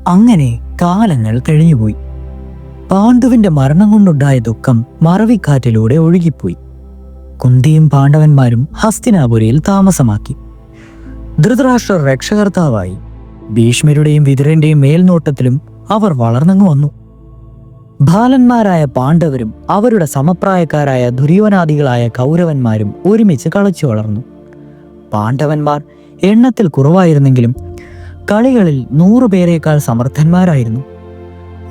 അങ്ങനെ കാലങ്ങൾ കഴിഞ്ഞുപോയി. പാണ്ഡുവിന്റെ മരണം കൊണ്ടുണ്ടായ ദുഃഖം മറവിക്കാറ്റിലൂടെ ഒഴുകിപ്പോയി. കുന്തിയും പാണ്ഡവന്മാരും ഹസ്തിനാപുരിയിൽ താമസമാക്കി. ധൃതരാഷ്ട്രർ രക്ഷകർത്താവായി. ഭീഷ്മരുടെയും വിതുരന്റെയും മേൽനോട്ടത്തിലും അവർ വളർന്നങ്ങു വന്നു. ബാലന്മാരായ പാണ്ഡവരും അവരുടെ സമപ്രായക്കാരായ ദുര്യോധനാദികളായ കൗരവന്മാരും ഒരുമിച്ച് കളിച്ചു വളർന്നു. പാണ്ഡവന്മാർ എണ്ണത്തിൽ കുറവായിരുന്നെങ്കിലും കളികളിൽ 100 പേരേക്കാൾ സമർത്ഥന്മാരായിരുന്നു.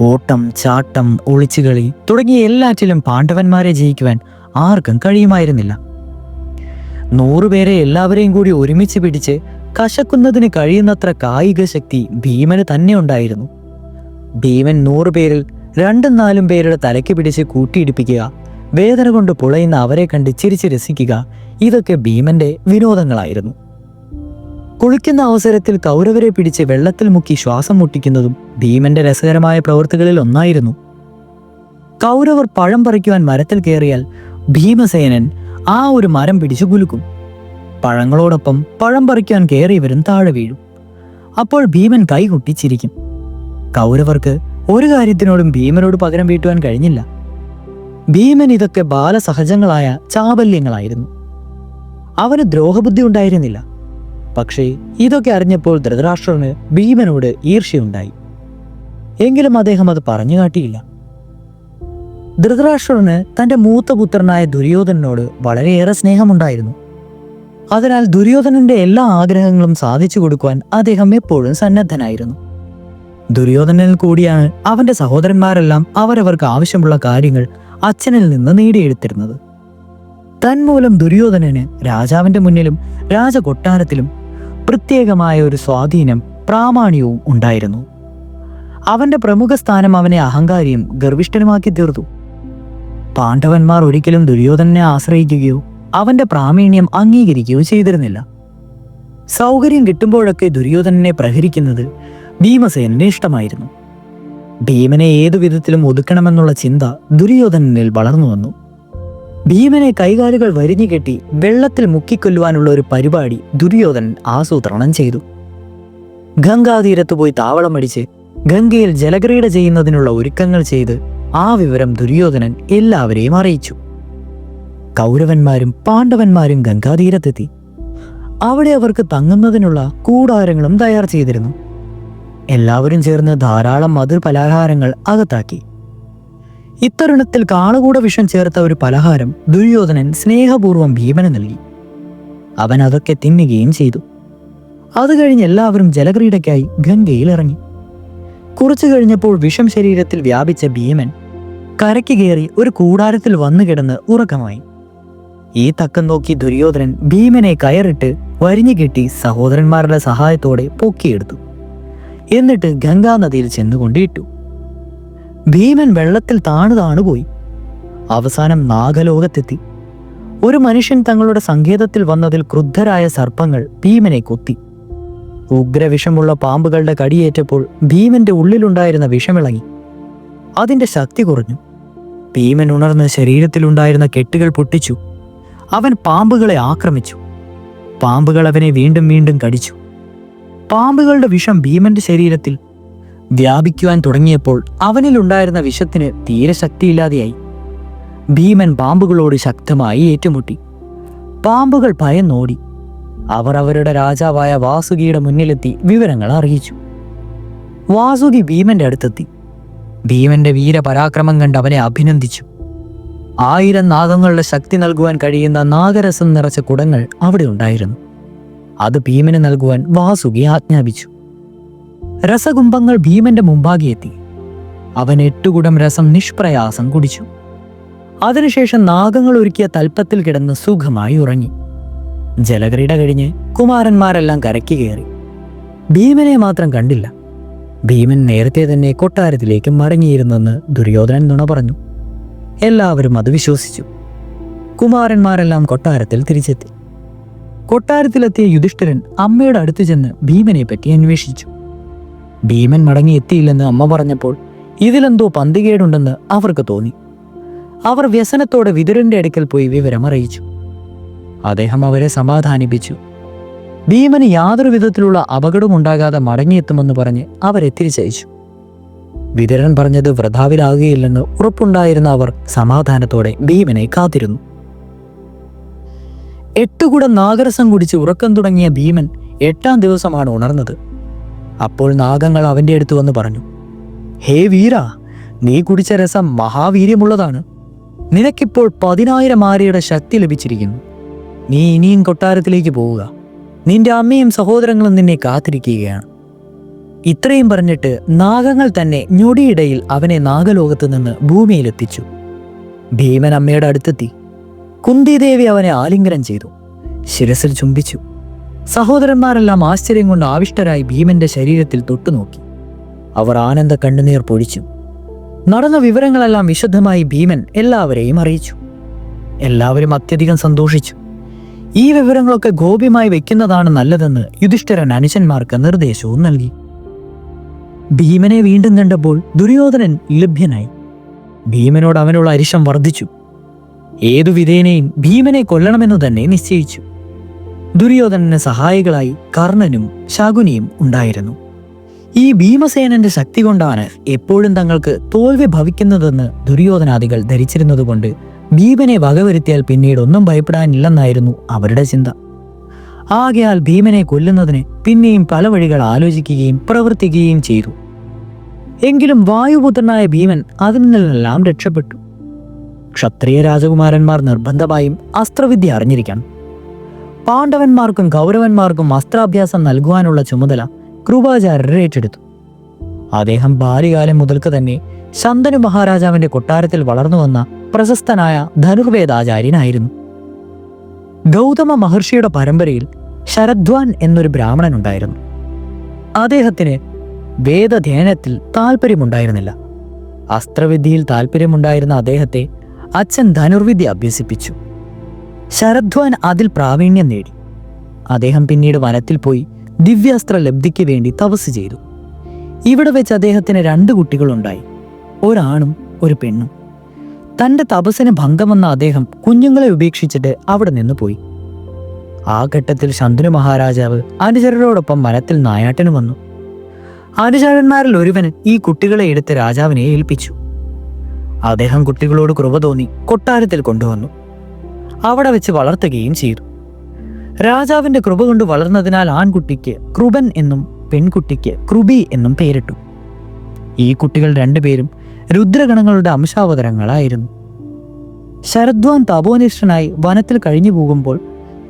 ഓട്ടം, ചാട്ടം, ഒളിച്ചുകളി തുടങ്ങിയ എല്ലാറ്റിലും പാണ്ഡവന്മാരെ ജയിക്കുവാൻ ആർക്കും കഴിയുമായിരുന്നില്ല. 100 പേരെ എല്ലാവരെയും കൂടി ഒരുമിച്ച് പിടിച്ച് കശക്കുന്നതിന് കഴിയുന്നത്ര കായിക ശക്തി ഭീമന് തന്നെ ഉണ്ടായിരുന്നു. ഭീമൻ 100 പേരിൽ 2-4 പേരുടെ തലയ്ക്ക് പിടിച്ച് കൂട്ടിയിടിപ്പിക്കുക, വേദന കൊണ്ട് പുളയുന്ന അവരെ കണ്ട് ചിരിച്ച് രസിക്കുക, ഇതൊക്കെ ഭീമന്റെ വിനോദങ്ങളായിരുന്നു. കുളിക്കുന്ന അവസരത്തിൽ കൗരവരെ പിടിച്ച് വെള്ളത്തിൽ മുക്കി ശ്വാസം മുട്ടിക്കുന്നതും ഭീമന്റെ രസകരമായ പ്രവൃത്തികളിൽ ഒന്നായിരുന്നു. കൗരവർ പഴം പറിക്കുവാൻ മരത്തിൽ കയറിയാൽ ഭീമസേനൻ ആ ഒരു മരം പിടിച്ചു കുലുക്കും. പഴങ്ങളോടൊപ്പം പഴം പറിക്കാൻ കയറിയവരും താഴെ വീഴും. അപ്പോൾ ഭീമൻ കൈകൊട്ടി ചിരിക്കും. കൗരവർക്ക് ഒരു കാര്യത്തിനോടും ഭീമനോട് പകരം വീട്ടുവാൻ കഴിഞ്ഞില്ല. ഭീമൻ ഇതൊക്കെ ബാലസഹജങ്ങളായ ചാബല്യങ്ങളായിരുന്നു. അവന് ദ്രോഹബുദ്ധി ഉണ്ടായിരുന്നില്ല. പക്ഷേ ഇതൊക്കെ അറിഞ്ഞപ്പോൾ ധൃതരാഷ്ട്രന് ഭീമനോട് ഈർഷ്യയുണ്ടായി. എങ്കിലും അദ്ദേഹം അത് പറഞ്ഞു കാട്ടിയില്ല. ധൃതരാഷ്ട്രന് തന്റെ മൂത്ത പുത്രനായ ദുര്യോധനനോട് വളരെയേറെ സ്നേഹമുണ്ടായിരുന്നു. അതിനാൽ ദുര്യോധനന്റെ എല്ലാ ആഗ്രഹങ്ങളും സാധിച്ചു കൊടുക്കുവാൻ അദ്ദേഹം എപ്പോഴും സന്നദ്ധനായിരുന്നു. ദുര്യോധനനിൽ കൂടിയാണ് അവന്റെ സഹോദരന്മാരെല്ലാം അവരവർക്ക് ആവശ്യമുള്ള കാര്യങ്ങൾ അച്ഛനിൽ നിന്ന് നേടിയെടുത്തിരുന്നത്. തന്മൂലം ദുര്യോധനന് രാജാവിന്റെ മുന്നിലും രാജകൊട്ടാരത്തിലും പ്രത്യേകമായ ഒരു സ്വാധീനം, പ്രാമാണ്യവും ഉണ്ടായിരുന്നു. അവന്റെ പ്രമുഖ സ്ഥാനം അവനെ അഹങ്കാരിയും ഗർവിഷ്ഠനുമാക്കി തീർത്തു. പാണ്ഡവന്മാർ ഒരിക്കലും ദുര്യോധനനെ ആശ്രയിക്കുകയോ അവന്റെ പ്രാവീണ്യം അംഗീകരിക്കുകയോ ചെയ്തിരുന്നില്ല. സൗകര്യം കിട്ടുമ്പോഴൊക്കെ ദുര്യോധനനെ പ്രഹരിക്കുന്നത് ഭീമസേനന് ഇഷ്ടമായിരുന്നു. ഭീമനെ ഏതു വിധത്തിലും ഒതുക്കണമെന്നുള്ള ചിന്ത ദുര്യോധനനിൽ വളർന്നു വന്നു. ഭീമനെ കൈകാലുകൾ വരിഞ്ഞുകെട്ടി വെള്ളത്തിൽ മുക്കിക്കൊല്ലുവാനുള്ള ഒരു പരിപാടി ദുര്യോധനൻ ആസൂത്രണം ചെയ്തു. ഗംഗാതീരത്ത് പോയി താവളമടിച്ച് ഗംഗയിൽ ജലക്രീഡ ചെയ്യുന്നതിനുള്ള ഒരുക്കങ്ങൾ ചെയ്ത് ആ വിവരം ദുര്യോധനൻ എല്ലാവരെയും അറിയിച്ചു. കൗരവന്മാരും പാണ്ഡവന്മാരും ഗംഗാതീരത്തെത്തി. അവിടെ അവർക്ക് തങ്ങുന്നതിനുള്ള കൂടാരങ്ങളും തയ്യാർ ചെയ്തിരുന്നു. എല്ലാവരും ചേർന്ന് ധാരാളം മധുരപലഹാരങ്ങൾ അകത്താക്കി. ഇത്തരുണത്തിൽ കാളകൂട വിഷം ചേർത്ത ഒരു പലഹാരം ദുര്യോധനൻ സ്നേഹപൂർവ്വം ഭീമന് നൽകി. അവൻ അതൊക്കെ തിന്നുകയും ചെയ്തു. അത് കഴിഞ്ഞ് എല്ലാവരും ജലക്രീഡയ്ക്കായി ഗംഗയിൽ ഇറങ്ങി. കുറച്ചു കഴിഞ്ഞപ്പോൾ വിഷം ശരീരത്തിൽ വ്യാപിച്ച ഭീമൻ കരയ്ക്ക് കയറി ഒരു കൂടാരത്തിൽ വന്നു കിടന്ന് ഉറക്കമായി. ഈ തക്കം നോക്കി ദുര്യോധനൻ ഭീമനെ കയറിട്ട് വരിഞ്ഞുകെട്ടി സഹോദരന്മാരുടെ സഹായത്തോടെ പൊക്കിയെടുത്തു. എന്നിട്ട് ഗംഗാനദിയിൽ ചെന്നുകൊണ്ടിട്ടു. ഭീമൻ വെള്ളത്തിൽ താണുപോയി. അവസാനം നാഗലോകത്തെത്തി. ഒരു മനുഷ്യൻ തങ്ങളുടെ സങ്കേതത്തിൽ വന്നതിൽ ക്രുദ്ധരായ സർപ്പങ്ങൾ ഭീമനെ കൊത്തി. ഉഗ്രവിഷമുള്ള പാമ്പുകളുടെ കടിയേറ്റപ്പോൾ ഭീമന്റെ ഉള്ളിലുണ്ടായിരുന്ന വിഷമിളങ്ങി. അതിന്റെ ശക്തി കുറഞ്ഞു. ഭീമൻ ഉണർന്ന് ശരീരത്തിലുണ്ടായിരുന്ന കെട്ടുകൾ പൊട്ടിച്ചു. അവൻ പാമ്പുകളെ ആക്രമിച്ചു. പാമ്പുകൾ അവനെ വീണ്ടും വീണ്ടും കടിച്ചു. പാമ്പുകളുടെ വിഷം ഭീമന്റെ ശരീരത്തിൽ വ്യാപിക്കുവാൻ തുടങ്ങിയപ്പോൾ അവനിലുണ്ടായിരുന്ന വിഷത്തിന് തീരെ ശക്തിയില്ലാതെയായി. ഭീമൻ പാമ്പുകളോട് ശക്തമായി ഏറ്റുമുട്ടി. പാമ്പുകൾ ഭയന്നോടി. അവർ അവരുടെ രാജാവായ വാസുകിയുടെ മുന്നിലെത്തി വിവരങ്ങൾ അറിയിച്ചു. വാസുകി ഭീമന്റെ അടുത്തെത്തി. ഭീമന്റെ വീരപരാക്രമം കണ്ട് അവനെ അഭിനന്ദിച്ചു. 1000 നാഗങ്ങളുടെ ശക്തി നൽകുവാൻ കഴിയുന്ന നാഗരസം നിറച്ച കുടങ്ങൾ അവിടെ ഉണ്ടായിരുന്നു. അത് ഭീമന് നൽകുവാൻ വാസുകി ആജ്ഞാപിച്ചു. രസകുംഭങ്ങൾ ഭീമന്റെ മുമ്പാകെ എത്തി. അവൻ 8 കുടം രസം നിഷ്പ്രയാസം കുടിച്ചു. അതിനുശേഷം നാഗങ്ങൾ ഒരുക്കിയ തൽപ്പത്തിൽ കിടന്ന് സുഖമായി ഉറങ്ങി. ജലക്രീഡ കഴിഞ്ഞ് കുമാരന്മാരെല്ലാം കരയ്ക്ക് കയറി. ഭീമനെ മാത്രം കണ്ടില്ല. ഭീമൻ നേരത്തെ തന്നെ കൊട്ടാരത്തിലേക്ക് മടങ്ങിയിരുന്നെന്ന് ദുര്യോധനൻ നുണ പറഞ്ഞു. എല്ലാവരും അത് വിശ്വസിച്ചു. കുമാരന്മാരെല്ലാം കൊട്ടാരത്തിൽ തിരിച്ചെത്തി. കൊട്ടാരത്തിലെത്തിയ യുധിഷ്ഠിരൻ അമ്മയുടെ അടുത്ത് ചെന്ന് ഭീമനെ പറ്റി അന്വേഷിച്ചു. ഭീമൻ മടങ്ങിയെത്തിയില്ലെന്ന് അമ്മ പറഞ്ഞപ്പോൾ ഇതിലെന്തോ പന്തികേടുണ്ടെന്ന് അവർക്ക് തോന്നി. അവർ വ്യസനത്തോടെ വിതുരന്റെ അടുക്കൽ പോയി വിവരം അറിയിച്ചു. അദ്ദേഹം അവരെ സമാധാനിപ്പിച്ചു. ഭീമന് യാതൊരു വിധത്തിലുള്ള അപകടമുണ്ടാകാതെ മടങ്ങിയെത്തുമെന്ന് പറഞ്ഞ് അവരെ തിരിച്ചയച്ചു. വിതുരൻ പറഞ്ഞത് വൃഥാവിലാകുകയില്ലെന്ന് ഉറപ്പുണ്ടായിരുന്ന അവർ സമാധാനത്തോടെ ഭീമനെ കാത്തിരുന്നു. 8 കുടം നാഗരസം കുടിച്ച് ഉറക്കം തുടങ്ങിയ ഭീമൻ 8-ാം ദിവസമാണ് ഉണർന്നത്. അപ്പോൾ നാഗങ്ങൾ അവൻ്റെ അടുത്ത് വന്ന് പറഞ്ഞു, ഹേ വീര, നീ കുടിച്ച രസം മഹാവീര്യമുള്ളതാണ്. നിനക്കിപ്പോൾ 10,000 ആര്യയുടെ ശക്തി ലഭിച്ചിരിക്കുന്നു. നീ ഇനിയും കൊട്ടാരത്തിലേക്ക് പോവുക. നിന്റെ അമ്മയും സഹോദരങ്ങളും നിന്നെ കാത്തിരിക്കുകയാണ്. ഇത്രയും പറഞ്ഞിട്ട് നാഗങ്ങൾ തന്നെ ഞൊടിയിടയിൽ അവനെ നാഗലോകത്ത് നിന്ന് ഭൂമിയിലെത്തിച്ചു. ഭീമൻ അമ്മയുടെ അടുത്തെത്തി. കുന്തിദേവി അവനെ ആലിംഗനം ചെയ്തു, ശിരസിൽ ചുംബിച്ചു. സഹോദരന്മാരെല്ലാം ആശ്ചര്യം കൊണ്ട് ആവിഷ്ടരായി ഭീമന്റെ ശരീരത്തിൽ തൊട്ടുനോക്കി. അവർ ആനന്ദ കണ്ണുനീർ പൊഴിച്ചു. നടന്ന വിവരങ്ങളെല്ലാം വിശദമായി ഭീമൻ എല്ലാവരെയും അറിയിച്ചു. എല്ലാവരും അത്യധികം സന്തോഷിച്ചു. ഈ വിവരങ്ങളൊക്കെ ഗോപ്യമായി വെക്കുന്നതാണ് നല്ലതെന്ന് യുധിഷ്ഠിരൻ അനുജന്മാർക്ക് നിർദ്ദേശവും നൽകി. ഭീമനെ വീണ്ടും കണ്ടപ്പോൾ ദുര്യോധനൻ ലഭ്യനായി. ഭീമനോട് അവനുള്ള അരിശം വർദ്ധിച്ചു. ഏതു വിധേനയും ഭീമനെ കൊല്ലണമെന്നു തന്നെ നിശ്ചയിച്ചു. ദുര്യോധനന് സഹായികളായി കർണനും ശകുനിയും ഉണ്ടായിരുന്നു. ഈ ഭീമസേനന്റെ ശക്തി കൊണ്ടാണ് എപ്പോഴും തങ്ങൾക്ക് തോൽവി ഭവിക്കുന്നതെന്ന് ദുര്യോധനാദികൾ ധരിച്ചിരുന്നതുകൊണ്ട് ഭീമനെ വകവരുത്തിയാൽ പിന്നീട് ഒന്നും ഭയപ്പെടാനില്ലെന്നായിരുന്നു അവരുടെ ചിന്ത. ആകയാൽ ഭീമനെ കൊല്ലുന്നതിന് പിന്നെയും പല വഴികൾ ആലോചിക്കുകയും പ്രവർത്തിക്കുകയും ചെയ്തു. എങ്കിലും വായുപുത്രനായ ഭീമൻ അതിൽ നിന്നെല്ലാം രക്ഷപ്പെട്ടു. ക്ഷത്രിയ രാജകുമാരന്മാർ നിർബന്ധമായും അസ്ത്രവിദ്യ അറിഞ്ഞിരിക്കണം. പാണ്ഡവന്മാർക്കും കൗരവന്മാർക്കും അസ്ത്രാഭ്യാസം നൽകുവാനുള്ള ചുമതല കൃപാചാര്യർ ഏറ്റെടുത്തു. അദ്ദേഹം ബാല്യകാലം മുതൽക്ക് തന്നെ ശന്തനു മഹാരാജാവിന്റെ കൊട്ടാരത്തിൽ വളർന്നു വന്ന പ്രശസ്തനായ ധനുർവേദാചാര്യനായിരുന്നു. ഗൗതമ മഹർഷിയുടെ പരമ്പരയിൽ ശരദ്വാൻ എന്നൊരു ബ്രാഹ്മണൻ ഉണ്ടായിരുന്നു. അദ്ദേഹത്തിന് വേദധ്യയനത്തിൽ താല്പര്യമുണ്ടായിരുന്നില്ല. അസ്ത്രവിദ്യയിൽ താല്പര്യമുണ്ടായിരുന്ന അദ്ദേഹത്തെ അച്ഛൻ ധനുർവിദ്യ അഭ്യസിപ്പിച്ചു. ശരദ്വാൻ അതിൽ പ്രാവീണ്യം നേടി. അദ്ദേഹം പിന്നീട് വനത്തിൽ പോയി ദിവ്യാസ്ത്ര ലബ്ധിക്ക് വേണ്ടി തപസ് ചെയ്തു. ഇവിടെ വെച്ച് അദ്ദേഹത്തിന് 2 കുട്ടികളുണ്ടായി, ഒരാണും ഒരു പെണ്ണും. തൻ്റെ തപസ്സിന് ഭംഗം വന്ന അദ്ദേഹം കുഞ്ഞുങ്ങളെ ഉപേക്ഷിച്ചിട്ട് അവിടെ നിന്ന് പോയി. ആ ഘട്ടത്തിൽ ശന്തനു മഹാരാജാവ് അനുചരരോടൊപ്പം വനത്തിൽ നായാട്ടിന് വന്നു. അനുചരന്മാരിൽ ഒരുവൻ ഈ കുട്ടികളെ എടുത്ത് രാജാവിനെ ഏൽപ്പിച്ചു. അദ്ദേഹം കുട്ടികളോട് കൃപ തോന്നി കൊട്ടാരത്തിൽ കൊണ്ടുവന്നു. അവിടെ വെച്ച് വളർത്തുകയും ചെയ്തു. രാജാവിന്റെ കൃപ കൊണ്ട് വളർന്നതിനാൽ ആൺകുട്ടിക്ക് കൃപൻ എന്നും പെൺകുട്ടിക്ക് കൃപി എന്നും പേരിട്ടു. ഈ കുട്ടികൾ 2 പേരും രുദ്രഗണങ്ങളുടെ അംശാവതരങ്ങളായിരുന്നു. ശരദ്വാൻ തപോനിഷ്ഠനായി വനത്തിൽ കഴിഞ്ഞു പോകുമ്പോൾ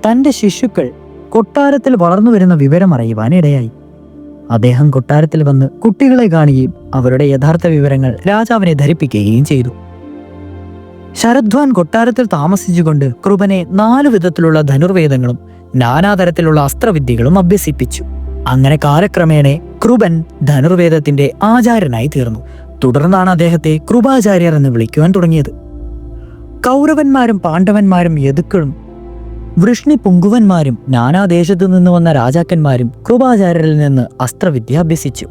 തൻ്റെ ശിശുക്കൾ കൊട്ടാരത്തിൽ വളർന്നു വരുന്ന വിവരം അറിയുവാൻ ഇടയായി. അദ്ദേഹം കൊട്ടാരത്തിൽ വന്ന് കുട്ടികളെ കാണുകയും അവരുടെ യഥാർത്ഥ വിവരങ്ങൾ രാജാവിനെ ധരിപ്പിക്കുകയും ചെയ്തു. ശരദ്വാൻ കൊട്ടാരത്തിൽ താമസിച്ചുകൊണ്ട് കൃപനെ 4 വിധത്തിലുള്ള ധനുർവേദങ്ങളും നാനാതരത്തിലുള്ള അസ്ത്രവിദ്യകളും അഭ്യസിപ്പിച്ചു. അങ്ങനെ കാലക്രമേണ കൃപൻ ധനുർവേദത്തിന്റെ ആചാര്യനായി തീർന്നു. തുടർന്നാണ് അദ്ദേഹത്തെ കൃപാചാര്യർ എന്ന് വിളിക്കുവാൻ തുടങ്ങിയത്. കൗരവന്മാരും പാണ്ഡവന്മാരും യദുക്കളും വൃഷ്ണി പുങ്കുവന്മാരും നാനാദേശത്തു നിന്ന് വന്ന രാജാക്കന്മാരും കൃപാചാര്യരിൽ നിന്ന് അസ്ത്രവിദ്യ അഭ്യസിച്ചു.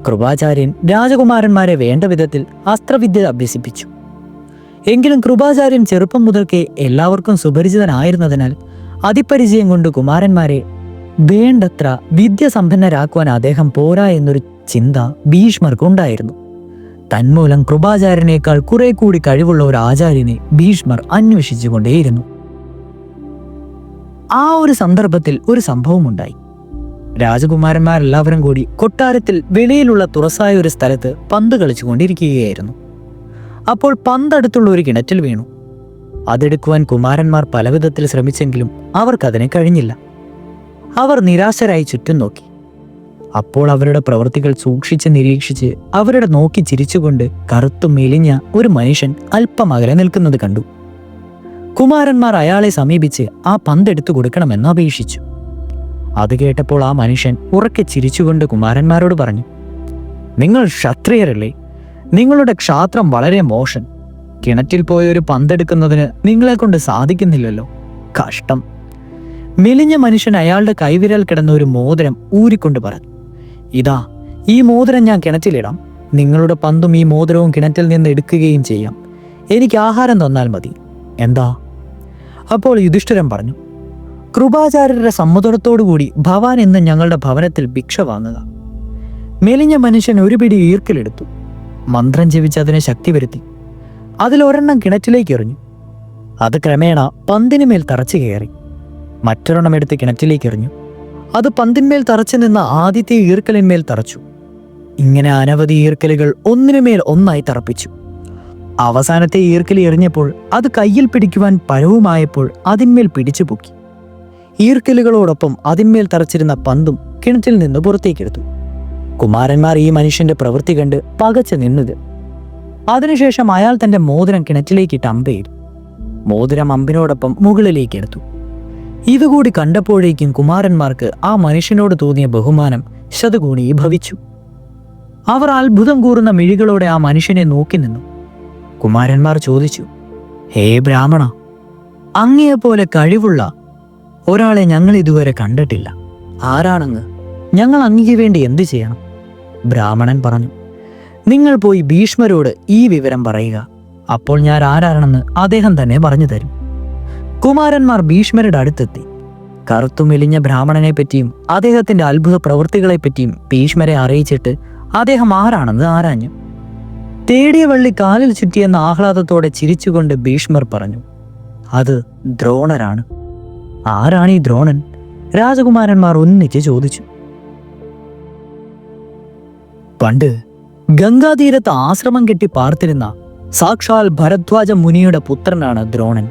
കൃപാചാര്യൻ രാജകുമാരന്മാരെ വേണ്ട വിധത്തിൽ അസ്ത്രവിദ്യ അഭ്യസിപ്പിച്ചു. എങ്കിലും കൃപാചാര്യൻ ചെറുപ്പം മുതൽക്കേ എല്ലാവർക്കും സുപരിചിതനായിരുന്നതിനാൽ അതിപരിചയം കൊണ്ട് കുമാരന്മാരെ വേണ്ടത്ര വിദ്യാസമ്പന്നരാക്കുവാൻ അദ്ദേഹം പോരാ എന്നൊരു ചിന്ത ഭീഷ്മർക്കുണ്ടായിരുന്നു. തന്മൂലം കൃപാചാര്യനേക്കാൾ കുറെ കൂടി കഴിവുള്ള ഒരു ആചാര്യനെ ഭീഷ്മർ അന്വേഷിച്ചുകൊണ്ടേയിരുന്നു. ആ ഒരു സന്ദർഭത്തിൽ ഒരു സംഭവമുണ്ടായി. രാജകുമാരന്മാരെല്ലാവരും കൂടി കൊട്ടാരത്തിൽ വെളിയിലുള്ള തുറസായ ഒരു സ്ഥലത്ത് പന്ത് കളിച്ചുകൊണ്ടിരിക്കുകയായിരുന്നു. അപ്പോൾ പന്തടുത്തുള്ള ഒരു കിണറ്റിൽ വീണു. അതെടുക്കുവാൻ കുമാരന്മാർ പലവിധത്തിൽ ശ്രമിച്ചെങ്കിലും അവർക്കതിനെ കഴിഞ്ഞില്ല. അവർ നിരാശരായി ചുറ്റും നോക്കി. അപ്പോൾ അവരുടെ പ്രവൃത്തികൾ സൂക്ഷിച്ച് നിരീക്ഷിച്ച് അവരുടെ നോക്കി ചിരിച്ചുകൊണ്ട് കറുത്തു മെലിഞ്ഞ ഒരു മനുഷ്യൻ അല്പം അകലെ നിൽക്കുന്നത് കണ്ടു. കുമാരന്മാർ അയാളെ സമീപിച്ച് ആ പന്തെടുത്തു കൊടുക്കണമെന്ന് അപേക്ഷിച്ചു. അത് കേട്ടപ്പോൾ ആ മനുഷ്യൻ ഉറക്കെ ചിരിച്ചുകൊണ്ട് കുമാരന്മാരോട് പറഞ്ഞു, നിങ്ങൾ ക്ഷത്രിയരല്ലേ? നിങ്ങളുടെ ക്ഷാത്രം വളരെ മോശം. കിണറ്റിൽ പോയ ഒരു പന്തെടുക്കുന്നതിന് നിങ്ങളെ കൊണ്ട് സാധിക്കുന്നില്ലല്ലോ. കഷ്ടം. മെലിഞ്ഞ മനുഷ്യൻ അയാളുടെ കൈവിരൽ കിടന്ന ഒരു മോതിരം ഊരിക്കൊണ്ട് പറഞ്ഞു, ഇതാ, ഈ മോതിരം ഞാൻ കിണറ്റിലിടാം. നിങ്ങളുടെ പന്തും ഈ മോതിരവും കിണറ്റിൽ നിന്ന് എടുക്കുകയും ചെയ്യാം. എനിക്ക് ആഹാരം തന്നാൽ മതി. എന്താ? അപ്പോൾ യുധിഷ്ഠിരൻ പറഞ്ഞു, കൃപാചാര്യരുടെ സമ്മതത്തോടുകൂടി ഭവാൻ ഇന്ന് ഞങ്ങളുടെ ഭവനത്തിൽ ഭിക്ഷ വാങ്ങുക. മെലിഞ്ഞ മനുഷ്യൻ ഒരു പിടി ഈർക്കിലെടുത്തു. മന്ത്രം ജപിച്ച് അതിനെ ശക്തി വരുത്തി. അതിലൊരെണ്ണം കിണറ്റിലേക്ക് എറിഞ്ഞു. അത് ക്രമേണ പന്തിനുമേൽ തറച്ചു കയറി. മറ്റൊരെണ്ണം എടുത്ത് കിണറ്റിലേക്ക് എറിഞ്ഞു. അത് പന്തിന്മേൽ തറച്ചു നിന്ന ആദ്യത്തെ ഈർക്കലിന്മേൽ തറച്ചു. ഇങ്ങനെ അനവധി ഈർക്കലുകൾ ഒന്നിനുമേൽ ഒന്നായി തറപ്പിച്ചു. അവസാനത്തെ ഈർക്കലി എറിഞ്ഞപ്പോൾ അത് കയ്യിൽ പിടിക്കുവാൻ പരവുമായപ്പോൾ അതിന്മേൽ പിടിച്ചു പൊക്കി. ഈർക്കലുകളോടൊപ്പം അതിന്മേൽ തറച്ചിരുന്ന പന്തും കിണറ്റിൽ നിന്ന് പുറത്തേക്കെടുത്തു. കുമാരന്മാർ ഈ മനുഷ്യന്റെ പ്രവൃത്തി കണ്ട് പകച്ചു നിന്നത്. അതിനുശേഷം അയാൾ തന്റെ മോതിരം കിണറ്റിലേക്കിട്ട് അമ്പെയ്തു. മോതിരം അമ്പിനോടൊപ്പം മുകളിലേക്ക് എടുത്തു. ഇതുകൂടി കണ്ടപ്പോഴേക്കും കുമാരന്മാർക്ക് ആ മനുഷ്യനോട് തോന്നിയ ബഹുമാനം ശതഗുണി ഭവിച്ചു. അവർ അത്ഭുതം കൂറുന്ന മിഴികളോടെ ആ മനുഷ്യനെ നോക്കി നിന്നു. കുമാരന്മാർ ചോദിച്ചു, ഹേ ബ്രാഹ്മണ, അങ്ങയെപ്പോലെ കഴിവുള്ള ഒരാളെ ഞങ്ങൾ ഇതുവരെ കണ്ടിട്ടില്ല. ആരാണങ്ങ്? ഞങ്ങൾ അങ്ങയ്ക്ക് വേണ്ടി എന്തു ചെയ്യണം? ബ്രാഹ്മണൻ പറഞ്ഞു, നിങ്ങൾ പോയി ഭീഷ്മരോട് ഈ വിവരം പറയുക. അപ്പോൾ ഞാൻ ആരാണെന്ന് അദ്ദേഹം തന്നെ പറഞ്ഞു തരും. കുമാരന്മാർ ഭീഷ്മരുടെ അടുത്തെത്തി. കറുത്തു മെലിഞ്ഞ ബ്രാഹ്മണനെ പറ്റിയും അദ്ദേഹത്തിന്റെ അത്ഭുത പ്രവൃത്തികളെപ്പറ്റിയും ഭീഷ്മരെ അറിയിച്ചിട്ട് അദ്ദേഹം ആരാണെന്ന് ആരാഞ്ഞു. തേടിയ വള്ളി കാലിൽ ചുറ്റിയെന്ന ആഹ്ലാദത്തോടെ ചിരിച്ചുകൊണ്ട് ഭീഷ്മർ പറഞ്ഞു, അത് ദ്രോണരാണ്. ആരാണ് ഈ ദ്രോണൻ? രാജകുമാരന്മാർ ഒന്നിച്ച് ചോദിച്ചു. പണ്ട് ഗംഗാതീരത്ത് ആശ്രമം കെട്ടി പാർത്തിരുന്ന സാക്ഷാൽ ഭരദ്വാജ മുനിയുടെ പുത്രനാണ് ദ്രോണൻ.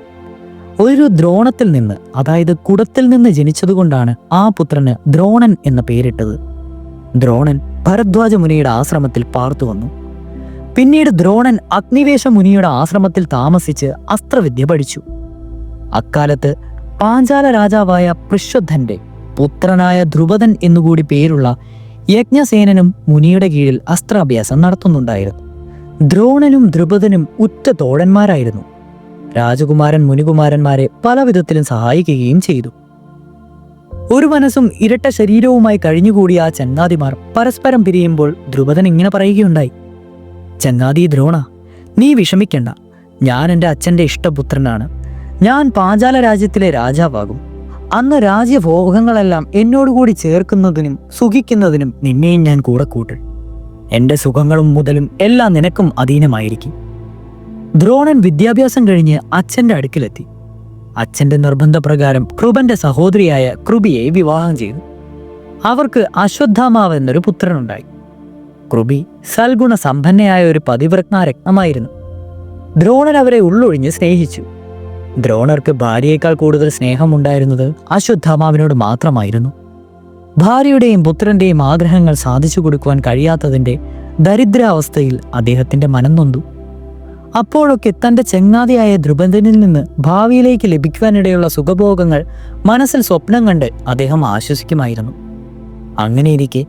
ഒരു ദ്രോണത്തിൽ നിന്ന്, അതായത് കുടത്തിൽ നിന്ന് ജനിച്ചതുകൊണ്ടാണ് ആ പുത്രന് ദ്രോണൻ എന്ന പേരിട്ടത്. ദ്രോണൻ ഭരദ്വാജ മുനിയുടെ ആശ്രമത്തിൽ പാർത്തു വന്നു. പിന്നീട് ദ്രോണൻ അഗ്നിവേശ മുനിയുടെ ആശ്രമത്തിൽ താമസിച്ച് അസ്ത്രവിദ്യ പഠിച്ചു. അക്കാലത്ത് പാഞ്ചാല രാജാവായ പൃഷധ്വന്റെ പുത്രനായ ധ്രുപദൻ എന്നുകൂടി പേരുള്ള യജ്ഞസേനനും മുനിയുടെ കീഴിൽ അസ്ത്രാഭ്യാസം നടത്തുന്നുണ്ടായിരുന്നു. ദ്രോണനും ധ്രുപദനും ഉറ്റ തോഴന്മാരായിരുന്നു. രാജകുമാരൻ മുനികുമാരന്മാരെ പല വിധത്തിലും സഹായിക്കുകയും ചെയ്തു. ഒരു മനസ്സും ഇരട്ട ശരീരവുമായി കഴിഞ്ഞുകൂടിയ ആ ചങ്ങാതിമാർ പരസ്പരം പിരിയുമ്പോൾ ധ്രുപദൻ ഇങ്ങനെ പറയുകയുണ്ടായി, ചങ്ങാതി ദ്രോണ, നീ വിഷമിക്കണ്ട. ഞാൻ എൻ്റെ അച്ഛൻ്റെ ഇഷ്ടപുത്രനാണ്. ഞാൻ പാഞ്ചാല രാജ്യത്തിലെ രാജാവാകും. അന്ന് രാജ്യഭോഗങ്ങളെല്ലാം എന്നോടുകൂടി ചേർക്കുന്നതിനും സുഖിക്കുന്നതിനും നിന്നെയും ഞാൻ കൂടെ കൂട്ടും. എൻ്റെ സുഖങ്ങളും മുതലും എല്ലാം നിനക്കും അധീനമായിരിക്കും. ദ്രോണൻ വിദ്യാഭ്യാസം കഴിഞ്ഞ് അച്ഛൻ്റെ അടുക്കിലെത്തി. അച്ഛൻ്റെ നിർബന്ധപ്രകാരം കൃപന്റെ സഹോദരിയായ കൃപിയെ വിവാഹം ചെയ്തു. അവർക്ക് അശ്വത്ഥാമാവ് എന്നൊരു പുത്രനുണ്ടായി. കൃപി സൽഗുണ സമ്പന്നയായ ഒരു പതിവ്രത്നാരത്നമായിരുന്നു. ദ്രോണൻ അവരെ ഉള്ളൊഴിഞ്ഞ് സ്നേഹിച്ചു. ദ്രോണർക്ക് ഭാര്യയേക്കാൾ കൂടുതൽ സ്നേഹമുണ്ടായിരുന്നത് അശ്വത്ഥാമാവിനോട് മാത്രമായിരുന്നു. ഭാര്യയുടെയും പുത്രന്റെയും ആഗ്രഹങ്ങൾ സാധിച്ചു കൊടുക്കുവാൻ കഴിയാത്തതിൻ്റെ ദരിദ്രാവസ്ഥയിൽ അദ്ദേഹത്തിന്റെ മനം നൊന്തു. അപ്പോഴൊക്കെ തൻ്റെ ചങ്ങാതിയായ ധ്രുപദനിൽ നിന്ന് ഭാവിയിലേക്ക് ലഭിക്കുവാനിടയുള്ള സുഖഭോഗങ്ങൾ മനസ്സിൽ സ്വപ്നം കണ്ട് അദ്ദേഹം ആശ്വസിക്കുമായിരുന്നു. അങ്ങനെയിരിക്കെ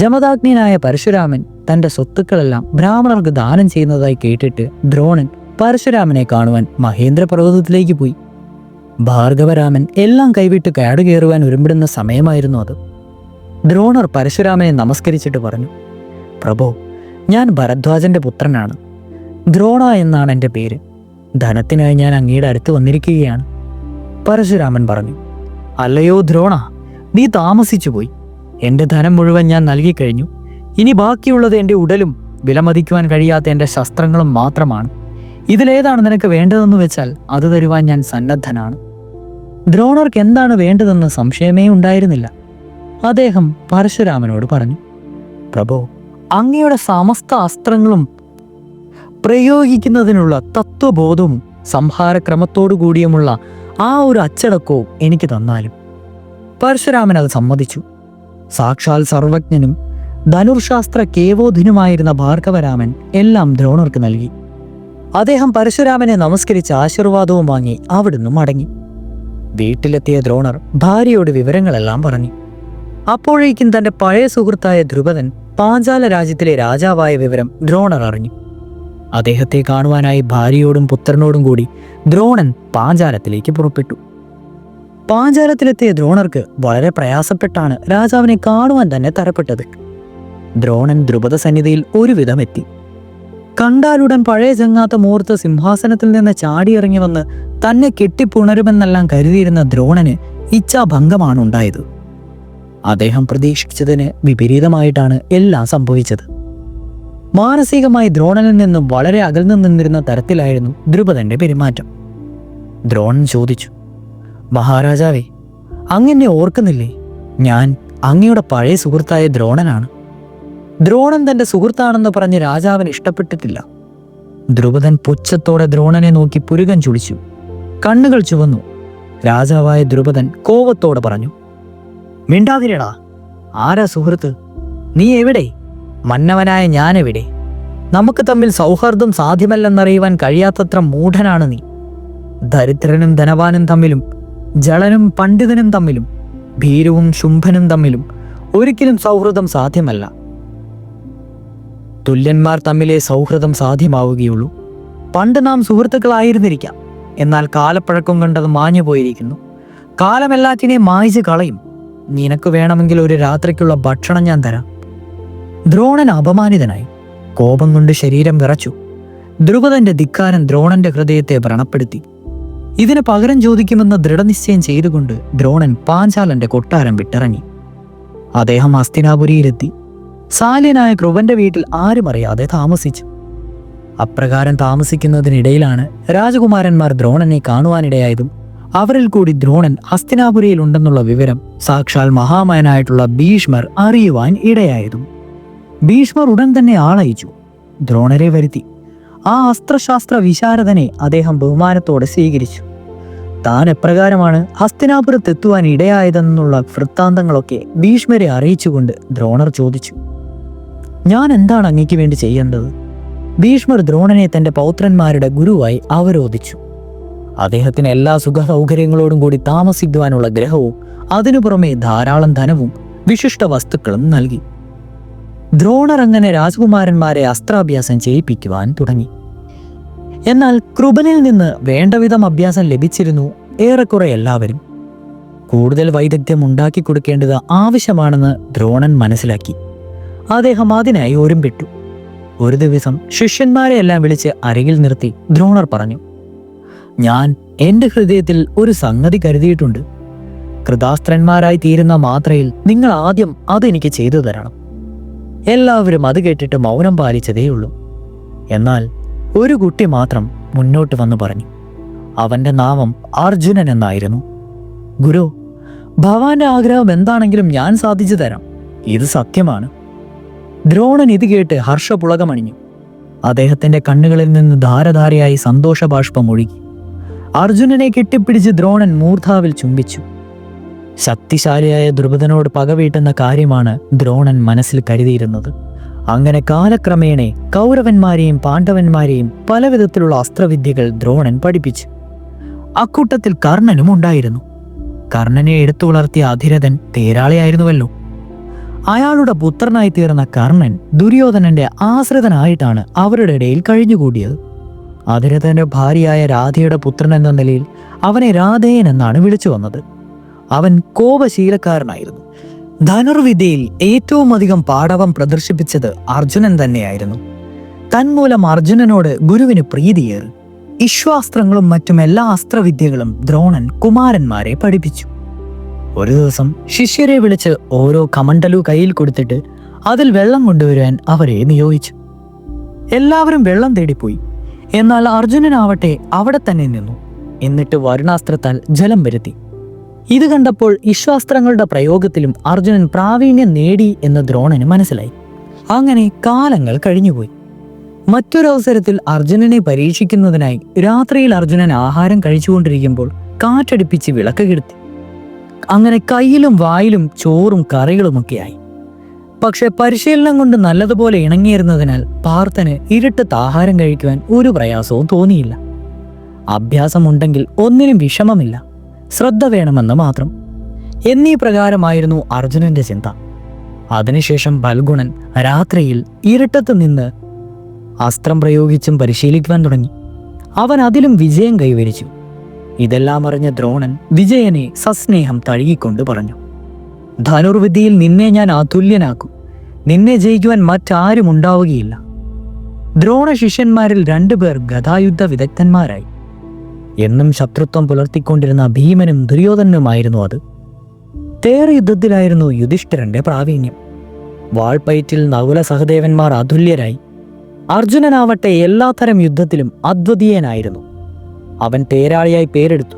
ജമദാഗ്നിയനായ പരശുരാമൻ തൻ്റെ സ്വത്തുക്കളെല്ലാം ബ്രാഹ്മണർക്ക് ദാനം ചെയ്യുന്നതായി കേട്ടിട്ട് ദ്രോണൻ പരശുരാമനെ കാണുവാൻ മഹേന്ദ്രപർവ്വതത്തിലേക്ക് പോയി. ഭാർഗവരാമൻ എല്ലാം കൈവിട്ട് കാടുകയറുവാൻ ഒരുമ്പിടുന്ന സമയമായിരുന്നു അത്. ദ്രോണർ പരശുരാമനെ നമസ്കരിച്ചിട്ട് പറഞ്ഞു, പ്രഭോ, ഞാൻ ഭരദ്വാജന്റെ പുത്രനാണ്. ദ്രോണ എന്നാണ് എൻ്റെ പേര്. ധനത്തിനായി ഞാൻ അങ്ങയുടെ അടുത്ത് വന്നിരിക്കുകയാണ്. പരശുരാമൻ പറഞ്ഞു, അല്ലയോ ദ്രോണ, നീ താമസിച്ചു പോയി. എൻ്റെ ധനം മുഴുവൻ ഞാൻ നൽകിക്കഴിഞ്ഞു. ഇനി ബാക്കിയുള്ളത് എൻ്റെ ഉടലും വിലമതിക്കുവാൻ കഴിയാത്ത എൻ്റെ ശസ്ത്രങ്ങളും മാത്രമാണ്. ഇതിലേതാണ് നിനക്ക് വേണ്ടതെന്ന് വെച്ചാൽ അത് തരുവാൻ ഞാൻ സന്നദ്ധനാണ്. ദ്രോണർക്ക് എന്താണ് വേണ്ടതെന്ന് സംശയമേ ഉണ്ടായിരുന്നില്ല. അദ്ദേഹം പരശുരാമനോട് പറഞ്ഞു, പ്രഭോ, അങ്ങയുടെ സമസ്ത അസ്ത്രങ്ങളും പ്രയോഗിക്കുന്നതിനുള്ള തത്വബോധവും സംഹാരക്രമത്തോടു കൂടിയുമുള്ള ആ ഒരു അച്ചടക്കവും എനിക്ക് തന്നാലും. പരശുരാമൻ അത് സമ്മതിച്ചു. സാക്ഷാൽ സർവജ്ഞനും ധനുർശാസ്ത്ര കേവോധിനുമായിരുന്ന ഭാർഗവരാമൻ എല്ലാം ദ്രോണർക്ക് നൽകി. അദ്ദേഹം പരശുരാമനെ നമസ്കരിച്ച് ആശീർവാദവും വാങ്ങി അവിടുന്ന് മടങ്ങി. വീട്ടിലെത്തിയ ദ്രോണർ ഭാര്യയോട് വിവരങ്ങളെല്ലാം പറഞ്ഞു. അപ്പോഴേക്കും തന്റെ പഴയ സുഹൃത്തായ ധ്രുപദൻ പാഞ്ചാല രാജ്യത്തിലെ രാജാവായ വിവരം ദ്രോണർ അറിഞ്ഞു. അദ്ദേഹത്തെ കാണുവാനായി ഭാര്യയോടും പുത്രനോടും കൂടി ദ്രോണൻ പാഞ്ചാലത്തിലേക്ക് പുറപ്പെട്ടു. പാഞ്ചാലത്തിലെത്തിയ ദ്രോണർക്ക് വളരെ പ്രയാസപ്പെട്ടാണ് രാജാവിനെ കാണുവാൻ തന്നെ തരപ്പെട്ടത്. ദ്രോണൻ ദ്രുപദ സന്നിധിയിൽ ഒരുവിധം എത്തി. കണ്ടാലുടൻ പഴയ ചങ്ങാത്ത മൂർത്ത് സിംഹാസനത്തിൽ നിന്ന് ചാടിയിറങ്ങി വന്ന് തന്നെ കെട്ടിപ്പുണരുമെന്നെല്ലാം കരുതിയിരുന്ന ദ്രോണന് ഇച്ഛാഭംഗമാണ് ഉണ്ടായത്. അദ്ദേഹം പ്രതീക്ഷിച്ചതിന് വിപരീതമായിട്ടാണ് എല്ലാം സംഭവിച്ചത്. മാനസികമായി ദ്രോണനിൽ നിന്നും വളരെ അകന്നു നിന്നിരുന്ന തരത്തിലായിരുന്നു ദ്രുപദന്റെ പെരുമാറ്റം. ദ്രോണൻ ചോദിച്ചു, മഹാരാജാവേ, അങ്ങെന്നെ ഓർക്കുന്നില്ലേ? ഞാൻ അങ്ങയുടെ പഴയ സുഹൃത്തായ ദ്രോണനാണ്. ദ്രോണൻ തന്റെ സുഹൃത്താണെന്ന് പറഞ്ഞ് രാജാവിന് ഇഷ്ടപ്പെട്ടിട്ടില്ല. ദ്രുപദൻ പുച്ഛത്തോടെ ദ്രോണനെ നോക്കി പുരുകം ചുളിച്ചു. കണ്ണുകൾ ചുവന്നു. രാജാവായ ദ്രുപദൻ കോപത്തോടെ പറഞ്ഞു, മിണ്ടാതിരടാ, ആരാ സുഹൃത്ത്? നീ എവിടെ? മന്നവനായ ഞാനെവിടെ? നമുക്ക് തമ്മിൽ സൗഹാർദ്ദം സാധ്യമല്ലെന്നറിയുവാൻ കഴിയാത്തത്ര മൂഢനാണ് നീ. ദരിദ്രനും ധനവാനും തമ്മിലും ജളനും പണ്ഡിതനും തമ്മിലും ഭീരുവും ശുംഭനും തമ്മിലും ഒരിക്കലും സൗഹൃദം സാധ്യമല്ല. തുല്യന്മാർ തമ്മിലേ സൗഹൃദം സാധ്യമാവുകയുള്ളൂ. പണ്ട് നാം സുഹൃത്തുക്കളായിരുന്നിരിക്കാം, എന്നാൽ കാലപ്പഴക്കം കണ്ടത് മാഞ്ഞു പോയിരിക്കുന്നു. കാലമെല്ലാറ്റിനെയും മായ്ച്ചു കളയും. നിനക്ക് വേണമെങ്കിൽ ഒരു രാത്രിക്കുള്ള ഭക്ഷണം ഞാൻ തരാം. ദ്രോണൻ അപമാനിതനായി. കോപം കൊണ്ട് ശരീരം വിറച്ചു. ദ്രുപദന്റെ ധിക്കാരം ദ്രോണന്റെ ഹൃദയത്തെ വ്രണപ്പെടുത്തി. ഇതിന് പകരം ചോദിക്കുമെന്ന് ദൃഢനിശ്ചയം ചെയ്തുകൊണ്ട് ദ്രോണൻ പാഞ്ചാലന്റെ കൊട്ടാരം വിട്ടിറങ്ങി. അദ്ദേഹം ഹസ്തിനാപുരിയിലെത്തി. സാല്യനായ കൃപന്റെ വീട്ടിൽ ആരും അറിയാതെ താമസിച്ചു. അപ്രകാരം താമസിക്കുന്നതിനിടയിലാണ് രാജകുമാരന്മാർ ദ്രോണനെ കാണുവാനിടയായതും അവരിൽ കൂടി ദ്രോണൻ ഹസ്തിനാപുരിയിൽ ഉണ്ടെന്നുള്ള വിവരം സാക്ഷാൽ മഹാമയനായിട്ടുള്ള ഭീഷ്മർ അറിയുവാൻ ഇടയായതും. ഭീഷ്മർ ഉടൻ തന്നെ ആളയച്ചു. ദ്രോണരെ വരുത്തി. ആ അസ്ത്രശാസ്ത്ര വിശാരദനെ അദ്ദേഹം ബഹുമാനത്തോടെ സ്വീകരിച്ചു. താൻ എപ്രകാരമാണ് ഹസ്തിനാപുരത്തെത്തുവാൻ ഇടയായതെന്നുള്ള വൃത്താന്തങ്ങളൊക്കെ ഭീഷ്മരെ അറിയിച്ചുകൊണ്ട് ദ്രോണർ ചോദിച്ചു, ഞാൻ എന്താണ് അങ്ങയ്ക്ക് വേണ്ടി ചെയ്യേണ്ടത്? ഭീഷ്മർ ദ്രോണനെ തന്റെ പൗത്രന്മാരുടെ ഗുരുവായി അവരോധിച്ചു. അദ്ദേഹത്തിന് എല്ലാ സുഖ സൗകര്യങ്ങളോടും കൂടി താമസിക്കുവാനുള്ള ഗ്രഹവും അതിനു പുറമെ ധാരാളം ധനവും വിശിഷ്ട വസ്തുക്കളും നൽകി. ദ്രോണർ അങ്ങനെ രാജകുമാരന്മാരെ അസ്ത്രാഭ്യാസം ചെയ്യിപ്പിക്കുവാൻ തുടങ്ങി. എന്നാൽ കൃപനിൽ നിന്ന് വേണ്ടവിധം അഭ്യാസം ലഭിച്ചിരുന്നു ഏറെക്കുറെ എല്ലാവരും. കൂടുതൽ വൈദഗ്ധ്യം ഉണ്ടാക്കി കൊടുക്കേണ്ടത് ആവശ്യമാണെന്ന് ദ്രോണൻ മനസ്സിലാക്കി. അദ്ദേഹം അതിനായി ഒരുമ്പിട്ടു. ഒരു ദിവസം ശിഷ്യന്മാരെ എല്ലാം വിളിച്ച് അരികിൽ നിർത്തി ദ്രോണർ പറഞ്ഞു, ഞാൻ എൻ്റെ ഹൃദയത്തിൽ ഒരു സംഗതി കരുതിയിട്ടുണ്ട്. കൃതാസ്ത്രന്മാരായി തീരുന്ന മാത്രയിൽ നിങ്ങൾ ആദ്യം അതെനിക്ക് ചെയ്തു തരണം. എല്ലാവരും അത് കേട്ടിട്ട് മൗനം പാലിച്ചതേയുള്ളൂ. എന്നാൽ ഒരു കുട്ടി മാത്രം മുന്നോട്ട് വന്നു പറഞ്ഞു. അവന്റെ നാമം അർജുനൻ എന്നായിരുന്നു. ഗുരു, ഭവാന്റെ ആഗ്രഹം എന്താണെങ്കിലും ഞാൻ സാധിച്ചു തരാം. ഇത് സത്യമാണ്. ദ്രോണൻ ഇത് കേട്ട് ഹർഷപുളകമണിഞ്ഞു. അദ്ദേഹത്തിന്റെ കണ്ണുകളിൽ നിന്ന് ധാരധാരയായി സന്തോഷബാഷ്പം ഒഴുകി. അർജുനനെ കെട്ടിപ്പിടിച്ച് ദ്രോണൻ മൂർധാവിൽ ചുംബിച്ചു. ശക്തിശാലിയായ ദ്രുപദനോട് പകവീട്ടുന്ന കാര്യമാണ് ദ്രോണൻ മനസ്സിൽ കരുതിയിരുന്നത്. അങ്ങനെ കാലക്രമേണ കൗരവന്മാരെയും പാണ്ഡവന്മാരെയും പലവിധത്തിലുള്ള അസ്ത്രവിദ്യകൾ ദ്രോണൻ പഠിപ്പിച്ചു. അക്കൂട്ടത്തിൽ കർണനും ഉണ്ടായിരുന്നു. കർണനെ എടുത്തു വളർത്തിയ അധിരഥൻ തേരാളിയായിരുന്നുവല്ലോ. അയാളുടെ പുത്രനായി തീർന്ന കർണൻ ദുര്യോധനന്റെ ആശ്രിതനായിട്ടാണ് അവരുടെ ഇടയിൽ കഴിഞ്ഞുകൂടിയത്. അധിരഥന്റെ ഭാര്യയായ രാധയുടെ പുത്രൻ എന്ന നിലയിൽ അവനെ രാധേയൻ എന്നാണ് വിളിച്ചു വന്നത്. അവൻ കോപശീലക്കാരനായിരുന്നു. ധനുർവിദ്യയിൽ ഏറ്റവും അധികം പാടവം പ്രദർശിപ്പിച്ചത് അർജുനൻ തന്നെയായിരുന്നു. തന്മൂലം അർജുനനോട് ഗുരുവിന് പ്രീതിയേറി. ഇശ്വാസ്ത്രങ്ങളും മറ്റും എല്ലാ അസ്ത്രവിദ്യകളും ദ്രോണൻ കുമാരന്മാരെ പഠിപ്പിച്ചു. ഒരു ദിവസം ശിഷ്യരെ വിളിച്ച് ഓരോ കമണ്ടലു കയ്യിൽ കൊടുത്തിട്ട് അതിൽ വെള്ളം കൊണ്ടുവരാൻ അവരെ നിയോഗിച്ചു. എല്ലാവരും വെള്ളം തേടിപ്പോയി. എന്നാൽ അർജുനനാവട്ടെ അവിടെ തന്നെ നിന്നു. എന്നിട്ട് വരുണാസ്ത്രത്താൽ ജലം വരുത്തി. ഇത് കണ്ടപ്പോൾ ഇശ്വാസ്ത്രങ്ങളുടെ പ്രയോഗത്തിലും അർജുനൻ പ്രാവീണ്യം നേടി എന്ന് ദ്രോണന് മനസ്സിലായി. അങ്ങനെ കാലങ്ങൾ കഴിഞ്ഞുപോയി. മറ്റൊരവസരത്തിൽ അർജുനനെ പരീക്ഷിക്കുന്നതിനായി രാത്രിയിൽ അർജുനൻ ആഹാരം കഴിച്ചുകൊണ്ടിരിക്കുമ്പോൾ കാറ്റടിപ്പിച്ച് വിളക്ക് കെടുത്തി. അങ്ങനെ കയ്യിലും വായിലും ചോറും കറികളുമൊക്കെയായി. പക്ഷെ പരിശീലനം കൊണ്ട് നല്ലതുപോലെ ഇണങ്ങിയിരുന്നതിനാൽ പാർത്ഥന് ഇരുട്ടത്ത് ആഹാരം കഴിക്കുവാൻ ഒരു പ്രയാസവും തോന്നിയില്ല. അഭ്യാസമുണ്ടെങ്കിൽ ഒന്നിനും വിഷമമില്ല, ശ്രദ്ധ വേണമെന്ന് മാത്രം എന്നീ പ്രകാരമായിരുന്നു അർജുനന്റെ ചിന്ത. അതിനുശേഷം ബൽഗുണൻ രാത്രിയിൽ ഇരുട്ടത്ത് നിന്ന് അസ്ത്രം പ്രയോഗിച്ചും പരിശീലിക്കുവാൻ തുടങ്ങി. അവൻ അതിലും വിജയം കൈവരിച്ചു. ഇതെല്ലാം അറിഞ്ഞ ദ്രോണൻ വിജയനെ സസ്നേഹം തഴുകിക്കൊണ്ട് പറഞ്ഞു, ധനുർവിദ്യയിൽ നിന്നെ ഞാൻ അതുല്യനാക്കും. നിന്നെ ജയിക്കുവാൻ മറ്റാരും ഉണ്ടാവുകയില്ല. ദ്രോണ ശിഷ്യന്മാരിൽ 2 പേർ ഗദായുദ്ധ വിദഗ്ധന്മാരായി. എന്നും ശത്രുത്വം പുലർത്തിക്കൊണ്ടിരുന്ന ഭീമനും ദുര്യോധനനുമായിരുന്നു അത്. തേർ യുദ്ധത്തിലായിരുന്നു യുധിഷ്ഠിരന്റെ പ്രാവീണ്യം. വാൾപ്പയറ്റിൽ നകുല സഹദേവന്മാർ അതുല്യരായി. അർജുനനാവട്ടെ എല്ലാത്തരം യുദ്ധത്തിലും അദ്വിതീയനായിരുന്നു. അവൻ തേരാളിയായി പേരെടുത്തു.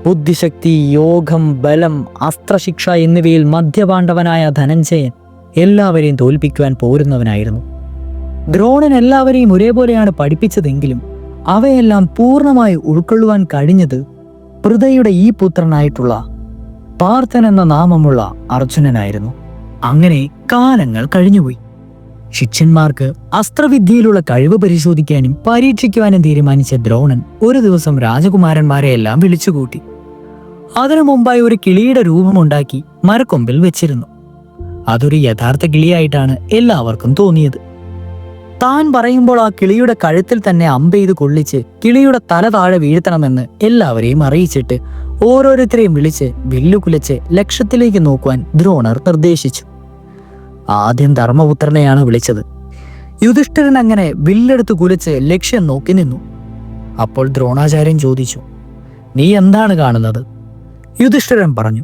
ബുദ്ധിശക്തി, യോഗം, ബലം, അസ്ത്രശിക്ഷ എന്നിവയിൽ മധ്യപാണ്ഡവനായ ധനഞ്ജയൻ എല്ലാവരെയും തോൽപ്പിക്കുവാൻ പോരുന്നവനായിരുന്നു. ദ്രോണൻ എല്ലാവരെയും ഒരേപോലെയാണ് പഠിപ്പിച്ചതെങ്കിലും അവയെല്ലാം പൂർണ്ണമായി ഉൾക്കൊള്ളുവാൻ കഴിഞ്ഞത് പൃഥയുടെ ഈ പുത്രനായിട്ടുള്ള പാർത്ഥൻ എന്ന നാമമുള്ള അർജുനനായിരുന്നു. അങ്ങനെ കാലങ്ങൾ കഴിഞ്ഞുപോയി. ശിഷ്യന്മാർക്ക് അസ്ത്രവിദ്യയിലുള്ള കഴിവ് പരിശോധിക്കാനും പരീക്ഷിക്കുവാനും തീരുമാനിച്ച ദ്രോണൻ ഒരു ദിവസം രാജകുമാരന്മാരെ എല്ലാം വിളിച്ചുകൂട്ടി. അതിനു മുമ്പായി ഒരു കിളിയുടെ രൂപമുണ്ടാക്കി മരക്കൊമ്പിൽ വെച്ചിരുന്നു. അതൊരു യഥാർത്ഥ കിളിയായിട്ടാണ് എല്ലാവർക്കും തോന്നിയത്. താൻ പറയുമ്പോൾ ആ കിളിയുടെ കഴുത്തിൽ തന്നെ അമ്പെയ്ത് കൊള്ളിച്ച് കിളിയുടെ തല താഴെ വീഴ്ത്തണമെന്ന് എല്ലാവരെയും അറിയിച്ചിട്ട് ഓരോരുത്തരെയും വിളിച്ച് വില്ലുകുലച്ച് ലക്ഷ്യത്തിലേക്ക് നോക്കുവാൻ ദ്രോണർ നിർദ്ദേശിച്ചു. ആദ്യം ധർമ്മപുത്രനെയാണ് വിളിച്ചത്. യുധിഷ്ഠിരൻ അങ്ങനെ വില്ലെടുത്ത് കുലച്ച് ലക്ഷ്യം നോക്കി നിന്നു. അപ്പോൾ ദ്രോണാചാര്യൻ ചോദിച്ചു, "നീ എന്താണ് കാണുന്നത്?" യുധിഷ്ഠിരൻ പറഞ്ഞു,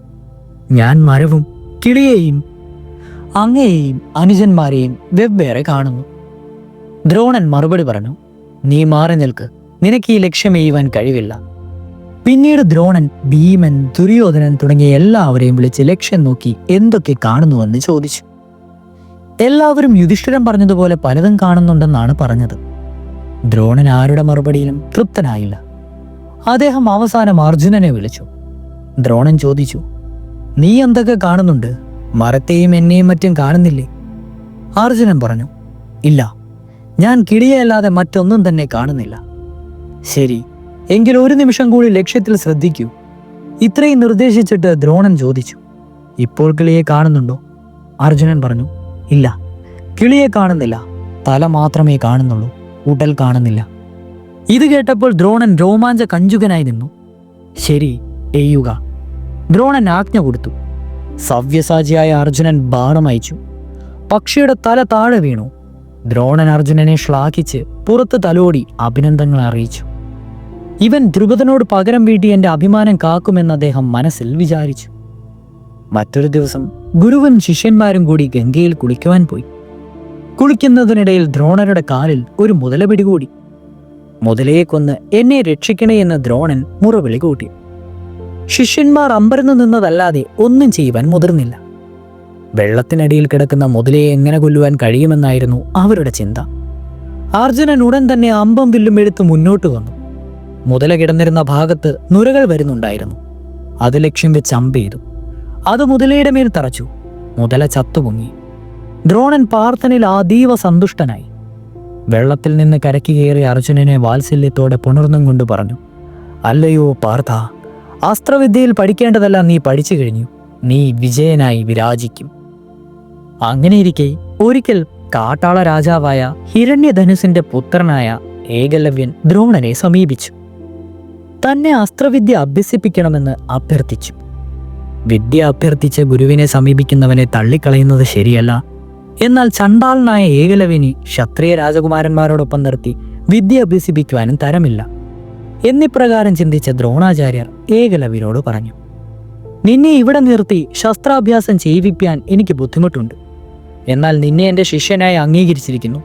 "ഞാൻ മരവും കിളിയെയും അങ്ങയെയും അനുജന്മാരെയും വെവ്വേറെ കാണുന്നു." ദ്രോണൻ മറുപടി പറഞ്ഞു, "നീ മാറി നിൽക്ക്, നിനക്ക് ഈ ലക്ഷ്യം എയ്യുവാൻ കഴിവില്ല." പിന്നീട് ദ്രോണൻ ഭീമൻ, ദുര്യോധനൻ തുടങ്ങിയ എല്ലാവരെയും വിളിച്ച് ലക്ഷ്യം നോക്കി എന്തൊക്കെ കാണുന്നുവെന്ന് ചോദിച്ചു. എല്ലാവരും യുധിഷ്ഠിരൻ പറഞ്ഞതുപോലെ പലതും കാണുന്നുണ്ടെന്നാണ് പറഞ്ഞത്. ദ്രോണൻ ആരുടെ മറുപടിയിലും തൃപ്തനായില്ല. അദ്ദേഹം അവസാനം അർജുനനെ വിളിച്ചു. ദ്രോണൻ ചോദിച്ചു, "നീ എന്തൊക്കെ കാണുന്നുണ്ട്? മരത്തെയും എന്നെയും മറ്റും കാണുന്നില്ലേ?" അർജുനൻ പറഞ്ഞു, "ഇല്ല, ഞാൻ കിളിയല്ലാതെ മറ്റൊന്നും തന്നെ കാണുന്നില്ല." "ശരി, എങ്കിൽ ഒരു നിമിഷം കൂടി ലക്ഷ്യത്തിൽ ശ്രദ്ധിക്കൂ." ഇത്രയും നിർദ്ദേശിച്ചിട്ട് ദ്രോണൻ ചോദിച്ചു, "ഇപ്പോൾ കിളിയെ കാണുന്നുണ്ടോ?" അർജുനൻ പറഞ്ഞു, "ഇല്ല, കിളിയെ കാണുന്നില്ല, തല മാത്രമേ കാണുന്നുള്ളൂ, ഉടൽ കാണുന്നില്ല." ഇത് കേട്ടപ്പോൾ ദ്രോണൻ രോമാഞ്ച കഞ്ചുകനായി നിന്നു. "ശരി, എയ്യുക." ദ്രോണൻ ആജ്ഞ കൊടുത്തു. സവ്യസാചിയായ അർജുനൻ ബാണം അയച്ചു. പക്ഷിയുടെ തല താഴെ വീണു. ദ്രോണൻ അർജുനനെ ശ്ലാഘിച്ച് പുറത്ത് തലോടി അഭിനന്ദനങ്ങൾ അറിയിച്ചു. ഇവൻ ദ്രുപദനോട് പകരം വീട്ടി എന്റെ അഭിമാനം കാക്കുമെന്ന് അദ്ദേഹം മനസ്സിൽ വിചാരിച്ചു. മറ്റൊരു ദിവസം ഗുരുവും ശിഷ്യന്മാരും കൂടി ഗംഗയിൽ കുളിക്കുവാൻ പോയി. കുളിക്കുന്നതിനിടയിൽ ദ്രോണരുടെ കാലിൽ ഒരു മുതല പിടികൂടി. മുതലയെ കൊന്ന് എന്നെ രക്ഷിക്കണേ എന്ന് ദ്രോണൻ മുറവിളി കൂട്ടി. ശിഷ്യന്മാർ അമ്പരന്ന് നിന്നതല്ലാതെ ഒന്നും ചെയ്യുവാൻ മുതിർന്നില്ല. വെള്ളത്തിനടിയിൽ കിടക്കുന്ന മുതലയെ എങ്ങനെ കൊല്ലുവാൻ കഴിയുമെന്നായിരുന്നു അവരുടെ ചിന്ത. അർജുനൻ ഉടൻ തന്നെ അമ്പം വില്ലും എടുത്ത് മുന്നോട്ട് വന്നു. മുതല കിടന്നിരുന്ന ഭാഗത്ത് നുരകൾ വരുന്നുണ്ടായിരുന്നു. അത് ലക്ഷ്യം വെച്ച് അമ്പെയ്തു. അത് മുതലയുടെ മേൽ തറച്ചു. മുതല ചത്തുപൊങ്ങി. ദ്രോണൻ പാർത്ഥനിൽ അതീവ സന്തുഷ്ടനായി. വെള്ളത്തിൽ നിന്ന് കരയ്ക്ക് കയറി അർജുനനെ വാത്സല്യത്തോടെ പുണർന്നും കൊണ്ട് പറഞ്ഞു, "അല്ലയോ പാർത്ഥ, അസ്ത്രവിദ്യയിൽ പഠിക്കേണ്ടതെല്ലാം നീ പഠിച്ചു കഴിഞ്ഞു. നീ വിജയനായി വിരാജിക്കും." അങ്ങനെയിരിക്കെ ഒരിക്കൽ കാട്ടാള രാജാവായ ഹിരണ്യധനുസിന്റെ പുത്രനായ ഏകലവ്യൻ ദ്രോണനെ സമീപിച്ചു. തന്നെ അസ്ത്രവിദ്യ അഭ്യസിപ്പിക്കണമെന്ന് അഭ്യർത്ഥിച്ചു. വിദ്യ അഭ്യർത്ഥിച്ച് ഗുരുവിനെ സമീപിക്കുന്നവനെ തള്ളിക്കളയുന്നത് ശരിയല്ല. എന്നാൽ ചണ്ടാളനായ ഏകലവ്യനെ ക്ഷത്രിയ രാജകുമാരന്മാരോടൊപ്പം നിർത്തി വിദ്യ അഭ്യസിപ്പിക്കുവാനും തരമില്ല. എന്നിപ്രകാരം ചിന്തിച്ച ദ്രോണാചാര്യർ ഏകലവ്യനോട് പറഞ്ഞു, "നിന്നെ ഇവിടെ നിർത്തി ശസ്ത്രാഭ്യാസം ചെയ്യിപ്പിക്കാൻ എനിക്ക് ബുദ്ധിമുട്ടുണ്ട്. എന്നാൽ നിന്നെ എൻ്റെ ശിഷ്യനായി അംഗീകരിച്ചിരിക്കുന്നു.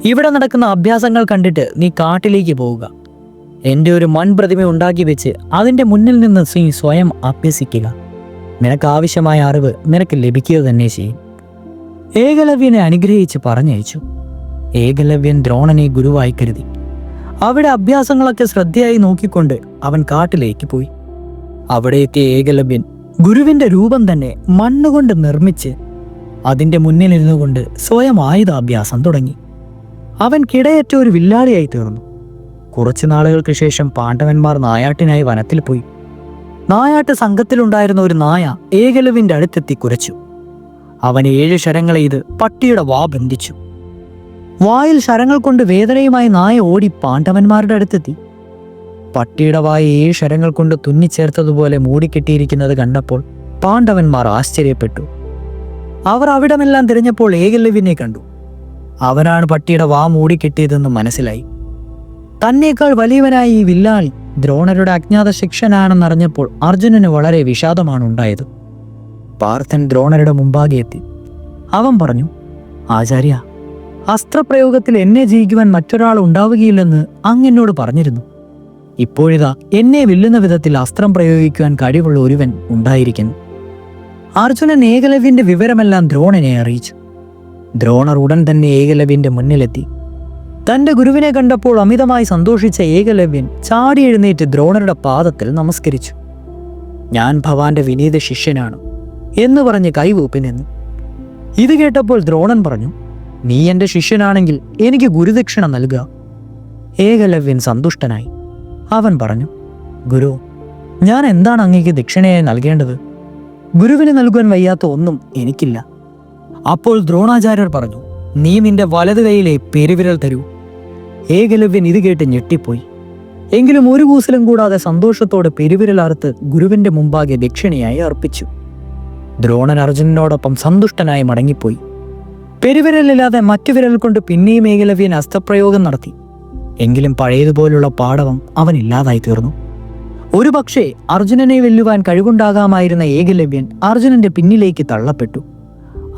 ഇവിടെ നടക്കുന്ന അഭ്യാസങ്ങൾ കണ്ടിട്ട് നീ കാട്ടിലേക്ക് പോവുക. എൻ്റെ ഒരു മൺപ്രതിമ ഉണ്ടാക്കി വെച്ച് അതിൻ്റെ മുന്നിൽ നിന്ന് നീ സ്വയം അഭ്യസിക്കുക. നിനക്ക് ആവശ്യമായ അറിവ് നിനക്ക് ലഭിക്കുക തന്നെ ചെയ്യും." ഏകലവ്യനെ അനുഗ്രഹിച്ച് പറഞ്ഞയച്ചു. ഏകലവ്യൻ ദ്രോണനെ ഗുരുവായി കരുതി. അവിടെ അഭ്യാസങ്ങളൊക്കെ ശ്രദ്ധയായി നോക്കിക്കൊണ്ട് അവൻ കാട്ടിലേക്ക് പോയി. അവിടെ എത്തിയ ഏകലവ്യൻ ഗുരുവിന്റെ രൂപം തന്നെ മണ്ണുകൊണ്ട് നിർമ്മിച്ച് അതിൻ്റെ മുന്നിലിരുന്നു കൊണ്ട് സ്വയം ആയുധാഭ്യാസം തുടങ്ങി. അവൻ കിടയറ്റ ഒരു വില്ലാളിയായി തീർന്നു. കുറച്ചു നാളുകൾക്ക് ശേഷം പാണ്ഡവന്മാർ നായാട്ടിനായി വനത്തിൽ പോയി. നായാട്ട് സംഘത്തിലുണ്ടായിരുന്ന ഒരു നായ ഏകലവ്യന്റെ അടുത്തെത്തി കുരച്ചു. അവൻ 7 ശരങ്ങളെയ്ത് പട്ടിയുടെ വാ ബന്ധിച്ചു. വായിൽ ശരങ്ങൾ കൊണ്ട് വേദനയുമായി നായ ഓടി പാണ്ഡവന്മാരുടെ അടുത്തെത്തി. പട്ടിയുടെ വായ 7 ശരങ്ങൾ കൊണ്ട് തുന്നിച്ചേർത്തതുപോലെ മൂടിക്കെട്ടിയിരിക്കുന്നത് കണ്ടപ്പോൾ പാണ്ഡവന്മാർ ആശ്ചര്യപ്പെട്ടു. അവർ അവിടമെല്ലാം തിരഞ്ഞപ്പോൾ ഏകലവ്യനെ കണ്ടു. അവനാണ് പട്ടിയുടെ വാ മൂടിക്കെട്ടിയതെന്ന് മനസ്സിലായി. തന്നേക്കാൾ വലിയവനായി ഈ വില്ലാളി ദ്രോണരുടെ അജ്ഞാത ശിക്ഷനാണെന്നറിഞ്ഞപ്പോൾ അർജുനന് വളരെ വിഷാദമാണ് ഉണ്ടായത്. പാർത്ഥൻ ദ്രോണരുടെ മുമ്പാകെ എത്തി. അവൻ പറഞ്ഞു, ആചാര്യ, അസ്ത്രപ്രയോഗത്തിൽ എന്നെ ജയിക്കുവാൻ മറ്റൊരാൾ ഉണ്ടാവുകയില്ലെന്ന് അങ്ങ് എന്നോട് പറഞ്ഞിരുന്നു. ഇപ്പോഴിതാ എന്നെ വെല്ലുന്ന വിധത്തിൽ അസ്ത്രം പ്രയോഗിക്കുവാൻ കഴിവുള്ള ഒരുവൻ ഉണ്ടായിരിക്കുന്നു. അർജുനൻ ഏകലവ്യന്റെ വിവരമെല്ലാം ദ്രോണനെ അറിയിച്ചു. ദ്രോണർ ഉടൻ തന്നെ ഏകലവ്യന്റെ മുന്നിലെത്തി. തന്റെ ഗുരുവിനെ കണ്ടപ്പോൾ അമിതമായി സന്തോഷിച്ച ഏകലവ്യൻ ചാടി എഴുന്നേറ്റ് ദ്രോണരുടെ പാദത്തിൽ നമസ്കരിച്ചു. ഞാൻ ഭവാന്റെ വിനീത ശിഷ്യനാണ് എന്ന് പറഞ്ഞ് കൈകൂപ്പി നിന്നു. ഇത് കേട്ടപ്പോൾ ദ്രോണൻ പറഞ്ഞു, നീ എൻ്റെ ശിഷ്യനാണെങ്കിൽ എനിക്ക് ഗുരുദക്ഷിണ നൽകുക. ഏകലവ്യൻ സന്തുഷ്ടനായി. അവൻ പറഞ്ഞു, ഗുരു, ഞാൻ എന്താണ് അങ്ങേക്ക് ദക്ഷിണയായി നൽകേണ്ടത്? ഗുരുവിന് നൽകുവാൻ വയ്യാത്ത ഒന്നും എനിക്കില്ല. അപ്പോൾ ദ്രോണാചാര്യർ പറഞ്ഞു, നീ നിന്റെ വലത് കൈയിലെ പെരുവിരൽ തരൂ. ഏകലവ്യൻ ഇത് കേട്ട് ഞെട്ടിപ്പോയി. എങ്കിലും ഒരു കൂസലും കൂടാതെ സന്തോഷത്തോടെ പെരുവിരൽ അറുത്ത് ഗുരുവിന്റെ മുമ്പാകെ ദക്ഷിണയായി അർപ്പിച്ചു. ദ്രോണൻ അർജുനനോടൊപ്പം സന്തുഷ്ടനായി മടങ്ങിപ്പോയി. പെരുവിരലില്ലാതെ മറ്റു വിരൽ കൊണ്ട് പിന്നെയും ഏകലവ്യൻ അസ്ത്രപ്രയോഗം നടത്തി. എങ്കിലും പഴയതുപോലുള്ള പാടവം അവനില്ലാതായി തീർന്നു. ഒരു പക്ഷേ അർജുനനെ വെല്ലുവാൻ കഴിവുണ്ടാകാമായിരുന്ന ഏകലവ്യൻ അർജുനന്റെ പിന്നിലേക്ക് തള്ളപ്പെട്ടു.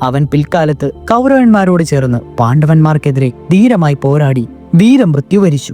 അവൻ പിൽക്കാലത്ത് കൗരവന്മാരോട് ചേർന്ന് പാണ്ഡവന്മാർക്കെതിരെ ധീരമായി പോരാടി വീരമൃത്യു വരിച്ചു.